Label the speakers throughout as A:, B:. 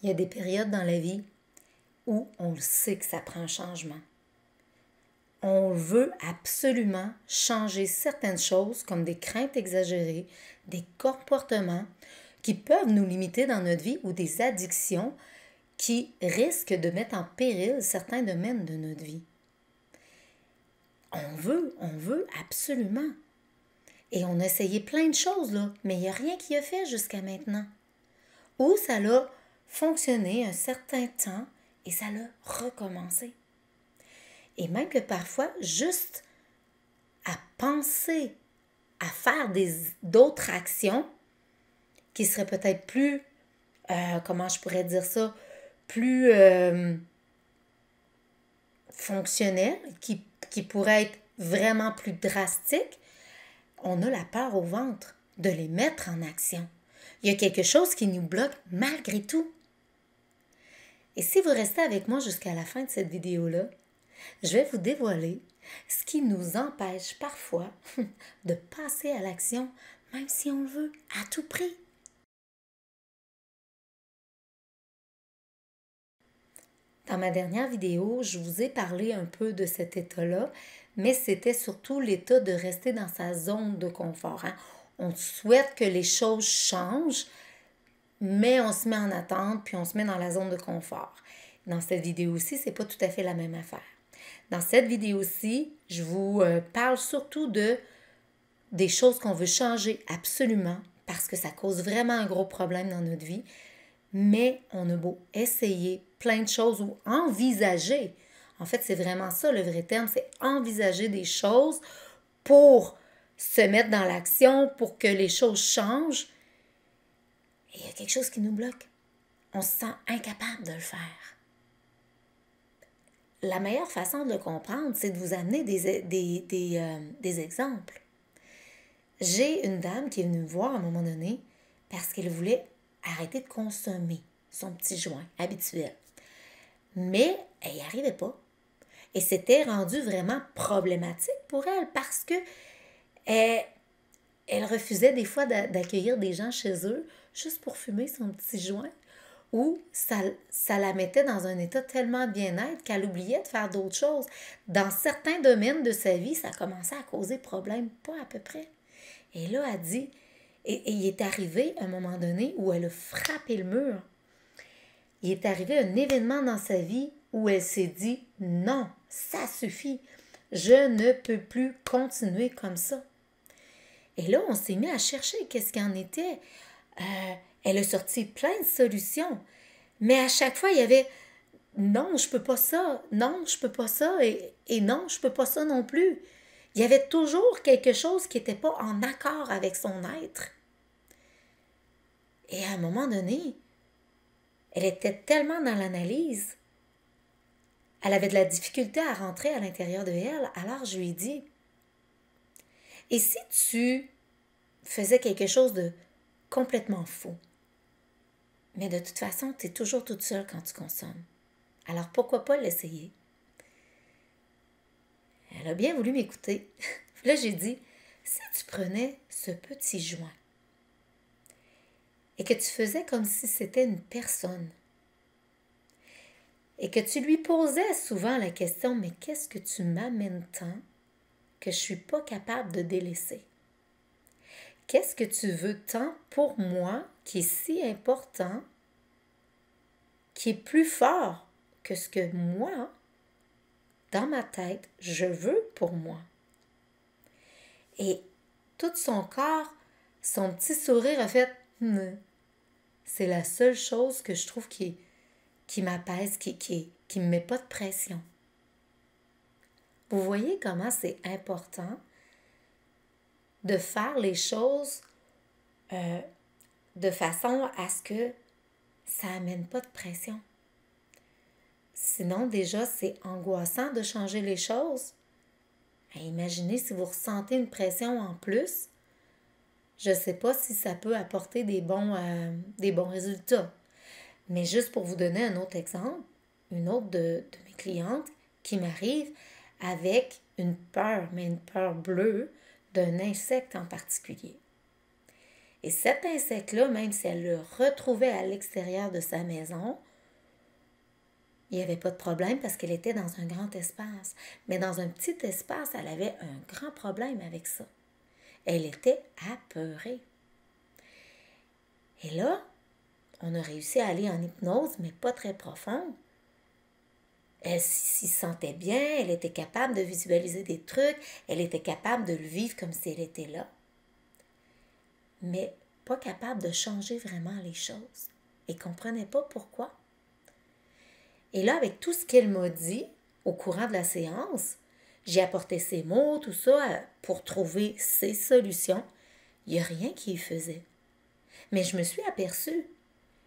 A: Il y a des périodes dans la vie où on le sait que ça prend un changement. On veut absolument changer certaines choses comme des craintes exagérées, des comportements qui peuvent nous limiter dans notre vie ou des addictions qui risquent de mettre en péril certains domaines de notre vie. On veut absolument. Et on a essayé plein de choses, là, mais il n'y a rien qui a fait jusqu'à maintenant. Ou ça a fonctionné un certain temps et ça a recommencé. Et même que parfois, juste à penser à faire d'autres actions qui seraient peut-être plus, comment je pourrais dire ça, plus fonctionnelles, qui pourraient être vraiment plus drastiques, on a la peur au ventre de les mettre en action. Il y a quelque chose qui nous bloque malgré tout. Et si vous restez avec moi jusqu'à la fin de cette vidéo-là, je vais vous dévoiler ce qui nous empêche parfois de passer à l'action, même si on le veut, à tout prix. Dans ma dernière vidéo, je vous ai parlé un peu de cet état-là, mais c'était surtout l'état de rester dans sa zone de confort. On souhaite que les choses changent, mais on se met en attente, puis on se met dans la zone de confort. Dans cette vidéo-ci, c'est pas tout à fait la même affaire. Dans cette vidéo-ci, je vous parle surtout des choses qu'on veut changer absolument parce que ça cause vraiment un gros problème dans notre vie. Mais on a beau essayer plein de choses ou envisager. En fait, c'est vraiment ça le vrai terme, c'est envisager des choses pour se mettre dans l'action, pour que les choses changent. Et il y a quelque chose qui nous bloque. On se sent incapable de le faire. La meilleure façon de le comprendre, c'est de vous amener des exemples. J'ai une dame qui est venue me voir à un moment donné parce qu'elle voulait arrêter de consommer son petit joint habituel. Mais elle n'y arrivait pas. Et c'était rendu vraiment problématique pour elle parce que elle refusait des fois d'accueillir des gens chez eux juste pour fumer son petit joint. Ou ça la mettait dans un état tellement de bien-être qu'elle oubliait de faire d'autres choses. Dans certains domaines de sa vie, ça commençait à causer problème, pas à peu près. Et là, elle dit, et il est arrivé un moment donné où elle a frappé le mur. Il est arrivé un événement dans sa vie où elle s'est dit, non, ça suffit, je ne peux plus continuer comme ça. Et là, on s'est mis à chercher qu'est-ce qu'il en était. Elle a sorti plein de solutions. Mais à chaque fois, il y avait non, je peux pas ça, non, je peux pas ça, et non, je peux pas ça non plus. Il y avait toujours quelque chose qui n'était pas en accord avec son être. Et à un moment donné, elle était tellement dans l'analyse, elle avait de la difficulté à rentrer à l'intérieur de elle, alors je lui ai dit, et si tu faisais quelque chose de complètement faux? Mais de toute façon, tu es toujours toute seule quand tu consommes. Alors pourquoi pas l'essayer? Elle a bien voulu m'écouter. Là, j'ai dit, si tu prenais ce petit joint et que tu faisais comme si c'était une personne et que tu lui posais souvent la question, mais qu'est-ce que tu m'amènes tant que je ne suis pas capable de délaisser? Qu'est-ce que tu veux tant pour moi qui est si important, qui est plus fort que ce que moi, dans ma tête, je veux pour moi? Et tout son corps, son petit sourire a fait c'est la seule chose que je trouve qui m'apaise, qui me met pas de pression. Vous voyez comment c'est important de faire les choses de façon à ce que ça amène pas de pression. Sinon, déjà, c'est angoissant de changer les choses. Imaginez si vous ressentez une pression en plus. Je ne sais pas si ça peut apporter des bons résultats. Mais juste pour vous donner un autre exemple, une autre de mes clientes qui m'arrive avec une peur, mais une peur bleue d'un insecte en particulier. Et cet insecte-là, même si elle le retrouvait à l'extérieur de sa maison, il n'y avait pas de problème parce qu'elle était dans un grand espace. Mais dans un petit espace, elle avait un grand problème avec ça. Elle était apeurée. Et là, on a réussi à aller en hypnose, mais pas très profonde. Elle s'y sentait bien, elle était capable de visualiser des trucs, elle était capable de le vivre comme si elle était là, mais pas capable de changer vraiment les choses. Et ne comprenait pas pourquoi. Et là, avec tout ce qu'elle m'a dit au courant de la séance, j'ai apporté ses mots, tout ça, pour trouver ses solutions. Il n'y a rien qui y faisait. Mais je me suis aperçue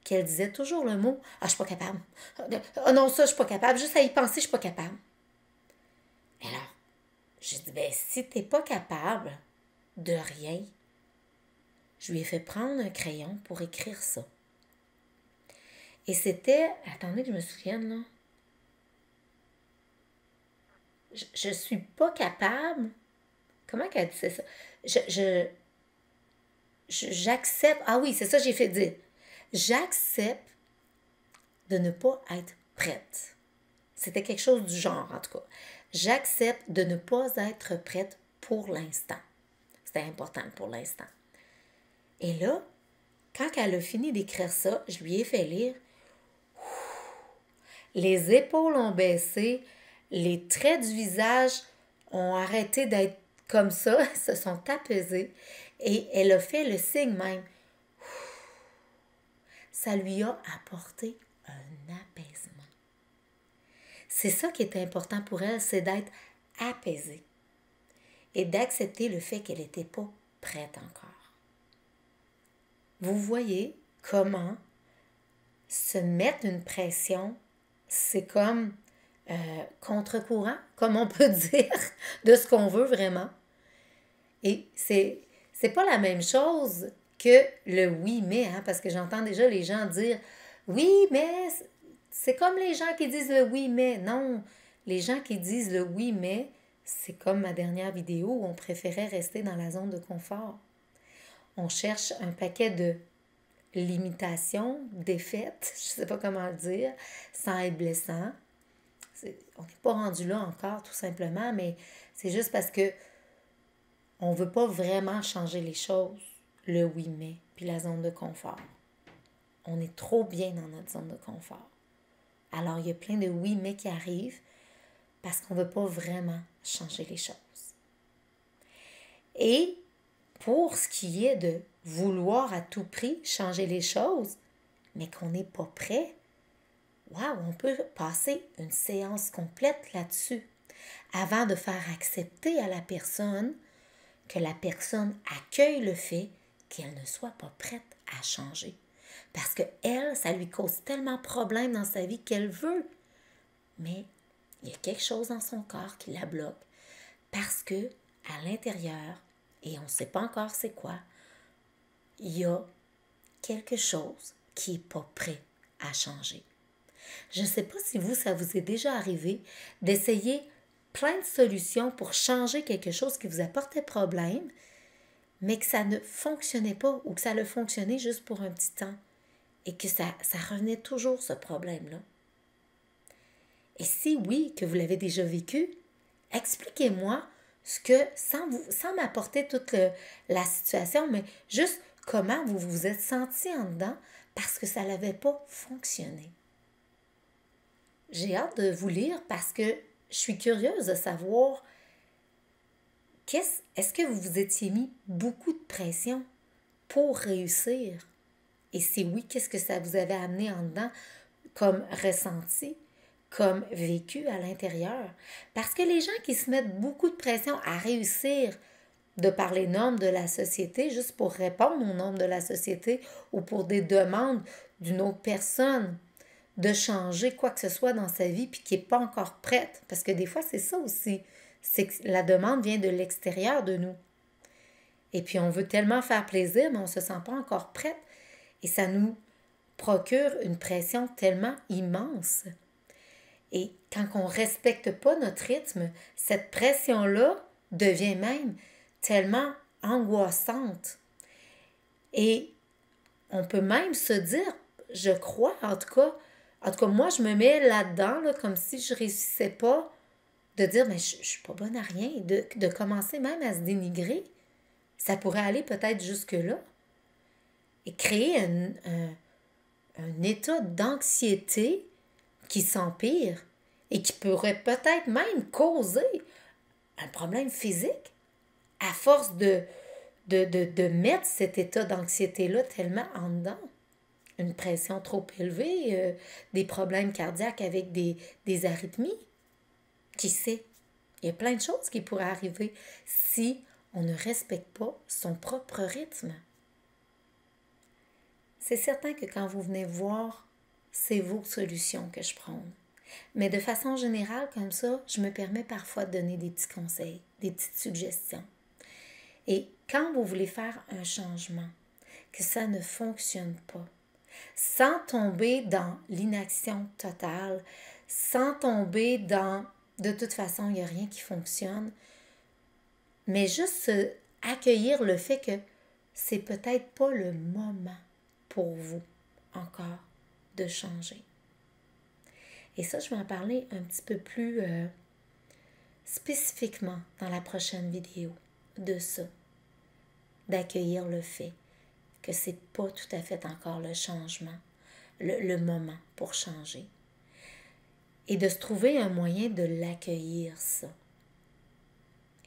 A: qu'elle disait toujours le mot « Ah, je suis pas capable. Ah non, ça, je suis pas capable. Juste à y penser, je suis pas capable. » Alors, j'ai dit « Ben, si t'es pas capable de rien, je lui ai fait prendre un crayon pour écrire ça. » Et c'était... Attendez que je me souvienne, là. Je suis pas capable... Comment qu'elle disait ça? J'accepte... Ah oui, c'est ça que j'ai fait dire. J'accepte de ne pas être prête. C'était quelque chose du genre, en tout cas. J'accepte de ne pas être prête pour l'instant. C'était important pour l'instant. Et là, quand elle a fini d'écrire ça, je lui ai fait lire. Les épaules ont baissé, les traits du visage ont arrêté d'être comme ça, se sont apaisés et elle a fait le signe même. Ça lui a apporté un apaisement. C'est ça qui est important pour elle, c'est d'être apaisée et d'accepter le fait qu'elle n'était pas prête encore. Vous voyez comment se mettre une pression, c'est comme contre-courant, comme on peut dire, de ce qu'on veut vraiment. Et c'est pas la même chose que le oui mais, hein, parce que j'entends déjà les gens dire oui mais, c'est comme les gens qui disent le oui mais. Non, les gens qui disent le oui mais, c'est comme ma dernière vidéo où on préférait rester dans la zone de confort. On cherche un paquet de limitations, défaites, je ne sais pas comment le dire, sans être blessant. On n'est pas rendu là encore, tout simplement, mais c'est juste parce que on ne veut pas vraiment changer les choses, le oui mais, puis la zone de confort. On est trop bien dans notre zone de confort. Alors, il y a plein de oui mais qui arrivent parce qu'on ne veut pas vraiment changer les choses. Et pour ce qui est de vouloir à tout prix changer les choses, mais qu'on n'est pas prêt, wow, on peut passer une séance complète là-dessus avant de faire accepter à la personne que la personne accueille le fait qu'elle ne soit pas prête à changer. Parce que elle, ça lui cause tellement de problèmes dans sa vie qu'elle veut. Mais il y a quelque chose dans son corps qui la bloque. Parce que à l'intérieur, et on ne sait pas encore c'est quoi, il y a quelque chose qui n'est pas prêt à changer. Je ne sais pas si vous, ça vous est déjà arrivé d'essayer plein de solutions pour changer quelque chose qui vous apportait problème, mais que ça ne fonctionnait pas ou que ça a fonctionné juste pour un petit temps et que ça revenait toujours, ce problème-là. Et si oui, que vous l'avez déjà vécu, expliquez-moi ce que, sans m'apporter toute la situation, mais juste comment vous vous êtes senti en dedans parce que ça n'avait pas fonctionné. J'ai hâte de vous lire parce que je suis curieuse de savoir est-ce que vous vous étiez mis beaucoup de pression pour réussir? Et si oui, qu'est-ce que ça vous avait amené en dedans comme ressenti, comme vécu à l'intérieur? Parce que les gens qui se mettent beaucoup de pression à réussir de par les normes de la société, juste pour répondre aux normes de la société ou pour des demandes d'une autre personne, de changer quoi que ce soit dans sa vie puis qui n'est pas encore prête. Parce que des fois, c'est ça aussi. C'est que la demande vient de l'extérieur de nous. Et puis, on veut tellement faire plaisir, mais on ne se sent pas encore prête. Et ça nous procure une pression tellement immense. Et quand on ne respecte pas notre rythme, cette pression-là devient même tellement angoissante. Et on peut même se dire, je crois, en tout cas, moi, je me mets là-dedans, là, comme si je réussissais pas, de dire, mais je suis pas bonne à rien, de commencer même à se dénigrer. Ça pourrait aller peut-être jusque-là. Et créer un état d'anxiété qui s'empire et qui pourrait peut-être même causer un problème physique à force de mettre cet état d'anxiété-là tellement en dedans. Une pression trop élevée, des problèmes cardiaques avec des arythmies. Qui sait? Il y a plein de choses qui pourraient arriver si on ne respecte pas son propre rythme. C'est certain que quand vous venez voir, c'est vos solutions que je prône. Mais de façon générale, comme ça, je me permets parfois de donner des petits conseils, des petites suggestions. Et quand vous voulez faire un changement, que ça ne fonctionne pas, sans tomber dans l'inaction totale, sans tomber dans de toute façon, il n'y a rien qui fonctionne, mais juste accueillir le fait que c'est peut-être pas le moment pour vous encore de changer. Et ça, je vais en parler un petit peu plus spécifiquement dans la prochaine vidéo de ça, d'accueillir le fait que c'est pas tout à fait encore le changement, le moment pour changer. Et de se trouver un moyen de l'accueillir, ça.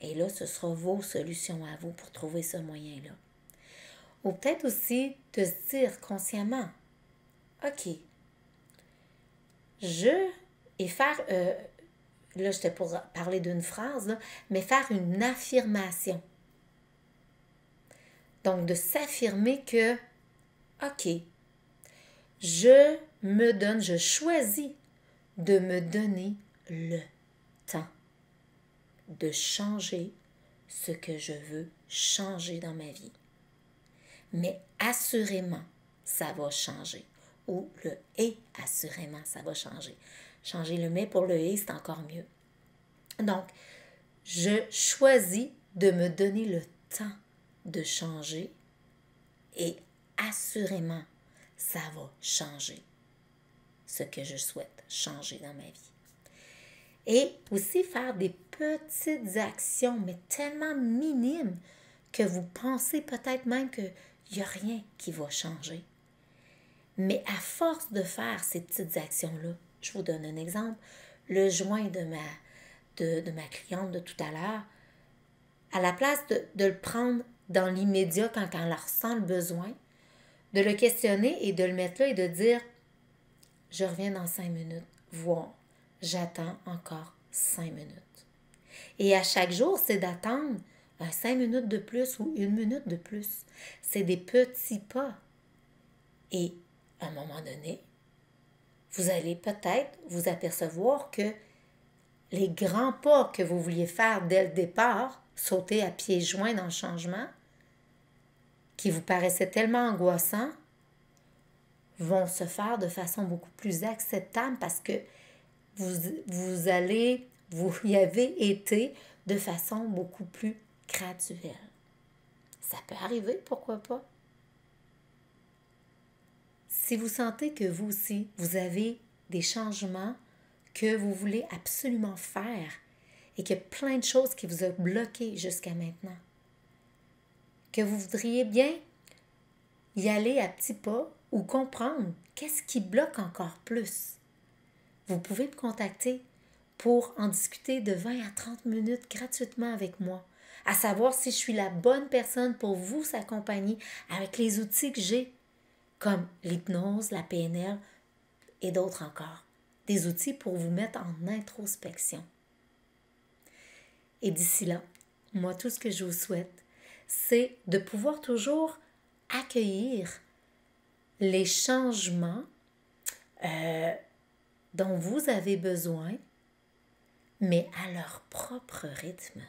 A: Et là, ce sera vos solutions à vous pour trouver ce moyen-là. Ou peut-être aussi de se dire consciemment, OK, et faire, là, j'étais pour parler d'une phrase, là, mais faire une affirmation. Donc, de s'affirmer que, OK, je choisis de me donner le temps de changer ce que je veux changer dans ma vie. Mais assurément, ça va changer. Ou le « et », assurément, ça va changer. Changer le « mais » pour le « et », c'est encore mieux. Donc, je choisis de me donner le temps de changer et assurément, ça va changer ce que je souhaite changer dans ma vie. Et aussi faire des petites actions, mais tellement minimes que vous pensez peut-être même qu'il n'y a rien qui va changer. Mais à force de faire ces petites actions-là, je vous donne un exemple, le joint de ma cliente de tout à l'heure, à la place de le prendre dans l'immédiat quand elle ressent le besoin, de le questionner et de le mettre là et de dire « Je reviens dans 5 minutes, voire j'attends encore 5 minutes. » Et à chaque jour, c'est d'attendre 5 minutes de plus ou 1 minute de plus. C'est des petits pas. Et à un moment donné, vous allez peut-être vous apercevoir que les grands pas que vous vouliez faire dès le départ, sauter à pieds joints dans le changement, qui vous paraissaient tellement angoissants, vont se faire de façon beaucoup plus acceptable parce que vous y avez été de façon beaucoup plus graduelle. Ça peut arriver, pourquoi pas? Si vous sentez que vous aussi, vous avez des changements que vous voulez absolument faire et qu'il y a plein de choses qui vous ont bloqué jusqu'à maintenant, que vous voudriez bien y aller à petits pas ou comprendre qu'est-ce qui bloque encore plus, vous pouvez me contacter pour en discuter de 20 à 30 minutes gratuitement avec moi, à savoir si je suis la bonne personne pour vous accompagner avec les outils que j'ai, comme l'hypnose, la PNL et d'autres encore. Des outils pour vous mettre en introspection. Et d'ici là, moi, tout ce que je vous souhaite, c'est de pouvoir toujours accueillir les changements dont vous avez besoin, mais à leur propre rythme.